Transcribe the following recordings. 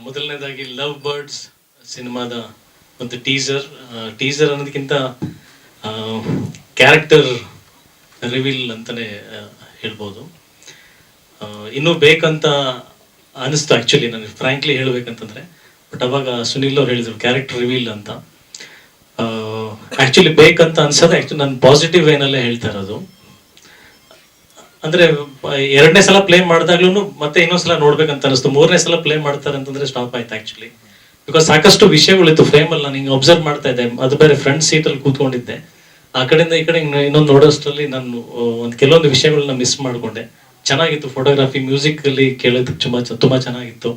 ಮೊದಲನೇದಾಗಿ love birds ಸಿನಿಮಾದ ಒಂದು ಟೀಸರ್ ಅನ್ನೋದಕ್ಕಿಂತ ಕ್ಯಾರೆಕ್ಟರ್ ರಿವೀಲ್ ಅಂತಲೇ ಹೇಳ್ಬೋದು. ಇನ್ನೂ ಬೇಕಂತ ಅನಿಸ್ತು ಆ್ಯಕ್ಚುಲಿ, ನನಗೆ ಫ್ರ್ಯಾಂಕ್ಲಿ ಹೇಳಬೇಕಂತಂದರೆ. ಬಟ್ ಅವಾಗ ಸುನಿಲ್ ಅವ್ರು ಹೇಳಿದರು ಕ್ಯಾರೆಕ್ಟರ್ ರಿವೀಲ್ ಅಂತ. ಆ್ಯಕ್ಚುಲಿ ಬೇಕಂತ ಅನ್ಸೋದು ಆ್ಯಕ್ಚುಲಿ ನಾನು ಪಾಸಿಟಿವ್ ವೇನಲ್ಲೇ ಹೇಳ್ತಾ ಇರೋದು. ಅಂದರೆ ಎರಡನೇ ಸಲ ಪ್ಲೇ ಮಾಡಿದಾಗ್ಲೂ ಮತ್ತೆ ಇನ್ನೊಂದ್ಸಲ ನೋಡ್ಬೇಕಂತ ಅನಿಸ್ತು. ಮೂರನೇ ಸಲ ಪ್ಲೇ ಮಾಡ್ತಾರೆ ಅಂತಂದರೆ ಸ್ಟಾಪ್ ಆಯ್ತು ಆ್ಯಕ್ಚುಲಿ. ಬಿಕಾಸ್ ಸಾಕಷ್ಟು ವಿಷಯಗಳಿತ್ತು ಫ್ರೇಮಲ್ಲಿ. ನಾನು ಹಿಂಗೆ ಅಬ್ಸರ್ವ್ ಮಾಡ್ತಾ ಇದ್ದೆ, ಅದು ಬೇರೆ ಫ್ರಂಟ್ ಸೀಟಲ್ಲಿ ಕೂತ್ಕೊಂಡಿದ್ದೆ. ಆ ಕಡೆಯಿಂದ ಈ ಕಡೆ ಇನ್ನೊಂದು ನೋಡೋಷ್ಟರಲ್ಲಿ ನಾನು ಒಂದು ಕೆಲವೊಂದು ವಿಷಯಗಳನ್ನ ಮಿಸ್ ಮಾಡಿಕೊಂಡೆ. ಚೆನ್ನಾಗಿತ್ತು ಫೋಟೋಗ್ರಫಿ, ಮ್ಯೂಸಿಕಲ್ಲಿ ಕೇಳೋದಕ್ಕೆ ತುಂಬ ಚೆನ್ನಾಗಿತ್ತು.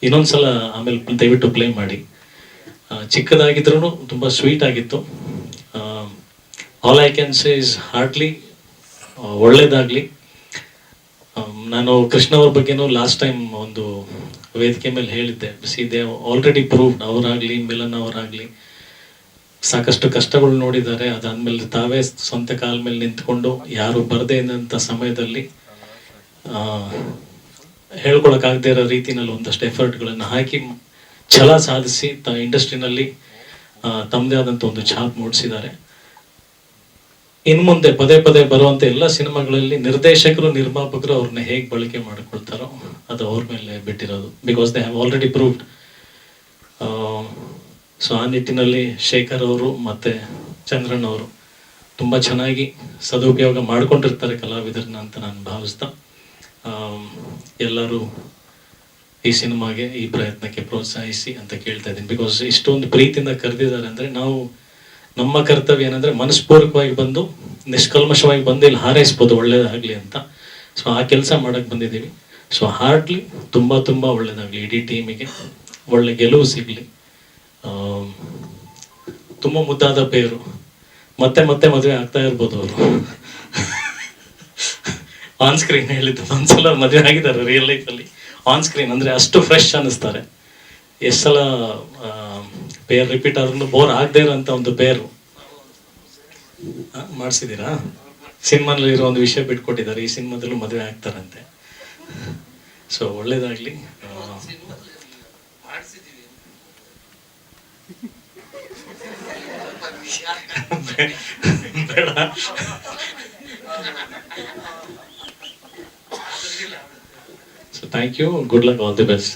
ಇನ್ನೊಂದ್ಸಲ ಆಮೇಲೆ ದಯವಿಟ್ಟು ಪ್ಲೇ ಮಾಡಿ. ಚಿಕ್ಕದಾಗಿದ್ರೂ ತುಂಬ ಸ್ವೀಟ್ ಆಗಿತ್ತು. All I can say is hardly ಒಳ್ಳೇದಾಗಲಿ. ನಾನು ಕೃಷ್ಣ ಅವ್ರ ಬಗ್ಗೆನೂ ಲಾಸ್ಟ್ ಟೈಮ್ ಒಂದು ವೇದಿಕೆ ಮೇಲೆ ಹೇಳಿದ್ದೆ. ದೇ ಆಲ್ರೆಡಿ ಪ್ರೂವ್ಡ್, ಅವರಾಗಲಿ ಮಿಲನ್ ಅವರಾಗಲಿ ಸಾಕಷ್ಟು ಕಷ್ಟಗಳು ನೋಡಿದ್ದಾರೆ. ಅದಾದ್ಮೇಲೆ ತಾವೇ ಸ್ವಂತ ಕಾಲ ಮೇಲೆ ನಿಂತ್ಕೊಂಡು ಯಾರು ಬರದೇ ಇದ್ದಂಥ ಸಮಯದಲ್ಲಿ ಹೇಳ್ಕೊಳಕ್ಕಾಗದೇ ಇರೋ ರೀತಿನಲ್ಲಿ ಒಂದಷ್ಟು ಎಫರ್ಟ್ಗಳನ್ನು ಹಾಕಿ ಛಲ ಸಾಧಿಸಿ ಇಂಡಸ್ಟ್ರಿನಲ್ಲಿ ತಮ್ಮದೇ ಆದಂಥ ಒಂದು ಛಾಪ್ ಮೂಡಿಸಿದ್ದಾರೆ. ಇನ್ನು ಮುಂದೆ ಪದೇ ಪದೇ ಬರುವಂಥ ಎಲ್ಲ ಸಿನಿಮಾಗಳಲ್ಲಿ ನಿರ್ದೇಶಕರು ನಿರ್ಮಾಪಕರು ಅವ್ರನ್ನ ಹೇಗೆ ಬಳಕೆ ಮಾಡಿಕೊಳ್ತಾರೋ ಅದು ಅವ್ರ ಮೇಲೆ ಬಿಟ್ಟಿರೋದು. Because they have already proved. So ಆ ನಿಟ್ಟಿನಲ್ಲಿ ಶೇಖರ್ ಅವರು ಮತ್ತು ಚಂದ್ರನ್ ಅವರು ತುಂಬ ಚೆನ್ನಾಗಿ ಸದುಪಯೋಗ ಮಾಡ್ಕೊಂಡಿರ್ತಾರೆ ಕಲಾವಿದರನ್ನ ಅಂತ ನಾನು ಭಾವಿಸ್ತಾ, ಎಲ್ಲರೂ ಈ ಸಿನಿಮಾಗೆ ಈ ಪ್ರಯತ್ನಕ್ಕೆ ಪ್ರೋತ್ಸಾಹಿಸಿ ಅಂತ ಕೇಳ್ತಾ ಇದ್ದೀನಿ. ಬಿಕಾಸ್ ಇಷ್ಟೊಂದು ಪ್ರೀತಿಯಿಂದ ಕರೆದಿದ್ದಾರೆ ಅಂದರೆ ನಾವು ನಮ್ಮ ಕರ್ತವ್ಯ ಏನಂದರೆ ಮನಸ್ಪೂರ್ವಕವಾಗಿ ಬಂದು ನಿಷ್ಕಲ್ಮಶವಾಗಿ ಬಂದು ಇಲ್ಲಿ ಹಾರೈಸ್ಬೋದು ಒಳ್ಳೇದಾಗಲಿ ಅಂತ. ಸೊ ಆ ಕೆಲಸ ಮಾಡೋಕ್ಕೆ ಬಂದಿದ್ದೀವಿ. ಸೊ ಹಾರ್ಡ್ಲಿ ತುಂಬ ಒಳ್ಳೇದಾಗಲಿ, ಇಡೀ ಟೀಮಿಗೆ ಒಳ್ಳೆ ಗೆಲುವು ಸಿಗಲಿ. ತುಂಬ ಮುದ್ದಾದ ಪೇರು, ಮತ್ತೆ ಮದುವೆ ಆಗ್ತಾ ಇರ್ಬೋದು ಅವರು. ಆನ್ ಸ್ಕ್ರೀನ್ ಹೇಳಿದ್ದು, ಒಂದ್ಸಲ ಮದುವೆ ಆಗಿದ್ದಾರೆ ರಿಯಲ್ ಲೈಫಲ್ಲಿ. ಆನ್ ಸ್ಕ್ರೀನ್ ಅಂದರೆ ಅಷ್ಟು ಫ್ರೆಶ್ ಅನ್ನಿಸ್ತಾರೆ. ಎಷ್ಟು ಸಲ ಪೇರ್ ರಿಪೀಟ್ ಆದ್ರೂ ಬೋರ್ ಆಗದೆ ಇರೋಂಥ ಒಂದು ಪೇರು ಮಾಡಿಸಿದ್ದೀರಾ. ಸಿನಿಮಾನಲ್ಲಿ ಇರೋ ಒಂದು ವಿಷಯ ಬಿಟ್ಕೊಟ್ಟಿದ್ದಾರೆ, ಈ ಸಿನಿಮಾದಲ್ಲೂ ಮದುವೆ ಆಗ್ತಾರಂತೆ. ಸೊ ಒಳ್ಳೇದಾಗಲಿ. ಬೇಡ. So thank you, good luck, all the best.